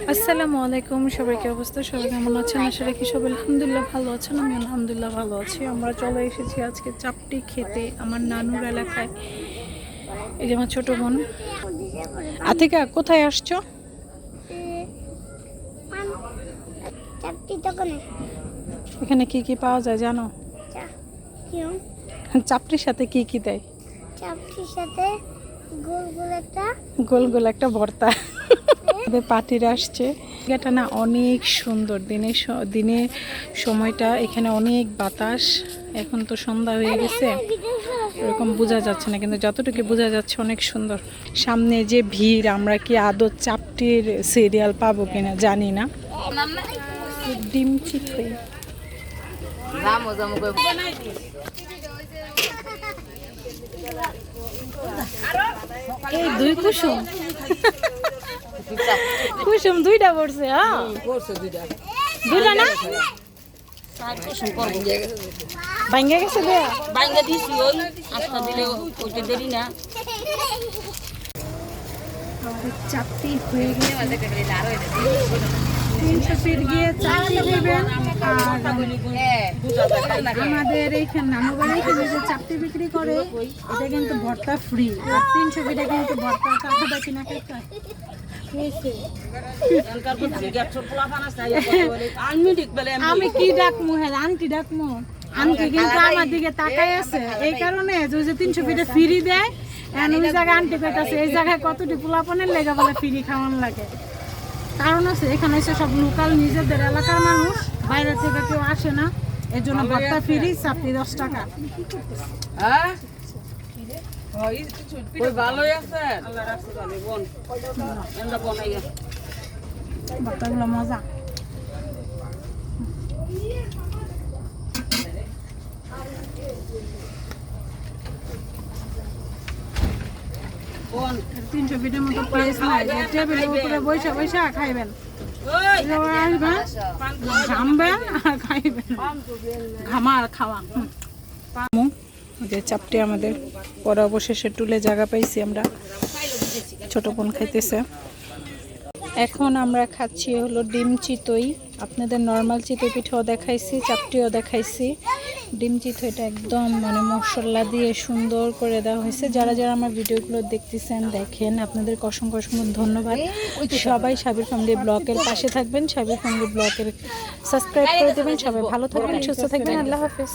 আসসালামু আলাইকুম, সবাই কি অবস্থা? সবাই কেমন আছেন? আশা রাখি সবাই আলহামদুলিল্লাহ ভালো আছেন। আমি আলহামদুলিল্লাহ ভালো আছি। আমরা চলে এসেছি আজকে চাপটি খেতে আমার নানুর এলাকায়। এই যে আমার ছোট বোন আতিকা, কোথায় আসছো? এখানে কি কি পাওয়া যায় জানো? চাপটির সাথে কি কি দেয়? চাপটির সাথে গোল গোল একটা ভর্তা। পার্টিরা আসছে। জায়গাটা না অনেক সুন্দর। দিনে সময়টা এখানে অনেক বাতাস। এখন তো সন্ধ্যা হয়ে গেছে, এরকম বোঝা যাচ্ছে না, কিন্তু যতটুকু বোঝা যাচ্ছে অনেক সুন্দর। সামনে যে ভিড়, আমরা কি আদৌ চাপটির সিরিয়াল পাবো কিনা জানি না। ডিম চিতই এই দুই কুসুম কুসুম দুইটা পড়ছে। হ্যাঁ দুইটা না ভাঙ্গে গেছে দেয়া বাইঙ্গা দিছি ওই আস্তা দিলে ওইটা দেরি না চাপটি হয়ে গেছে। 300 ফিট গিয়ে চাপটি দেবেন। আর আমাদের এইখানে নানুবাড়ি এখানে যে চাপটি বিক্রি করে এটা কিন্তু ভর্তা ফ্রি, আর 300 ফিটে কিন্তু ভর্তা টাকা কিনা খেতে হয়। আমি কি ডাকমু? হ্যাঁ আন্টি ডাকমু। আন্টি কিন্তু আমার দিকে তাকাই আছে, এই কারণে যে 300 ফিটে ফ্রি দেয়। ওই জায়গায় আন্টি কইতাছে এই জায়গায় কতটি পোলাপনের লেগে বলে ফ্রি খাওয়ান লাগে। কারণ আছে এখানে এসে সব লোকাল নিজেদের এলাকার মানুষ, বাইরে থেকে কেউ আসে না, এর জন্য ভর্তা ফ্রি, চাপটি 10 টাকা। ভর্তাগুলো মজা। কোন 300 ফিটের মতো প্লেস নাই, টেবিলের উপরে বসে বসে খাইবেন, আসবেন ঘামবেন আর খাইবেন। ঘামার খাওয়া। যে চাপটি আমাদের পরে অবশেষে টুলে জায়গা পাইছি আমরা। ছোট বোন খাইতেছে। এখন আমরা খাচ্ছি হলো ডিম চিতই। আপনাদের নর্মাল চিতই পিঠাও দেখাইছি, চাপটিও দেখাইছি। ডিম চিতইটা একদম মানে মশলা দিয়ে সুন্দর করে দেওয়া হয়েছে। যারা যারা আমার ভিডিওগুলো দেখতেছেন দেখেন, আপনাদের অসংখ্য অসংখ্য ধন্যবাদ। সবাই সাবির ফ্যামিলি ব্লগের পাশে থাকবেন, সাবির ফ্যামিলি ব্লগের সাবস্ক্রাইব করে দেবেন। সবাই ভালো থাকবেন, সুস্থ থাকবেন। আল্লাহ হাফেজ।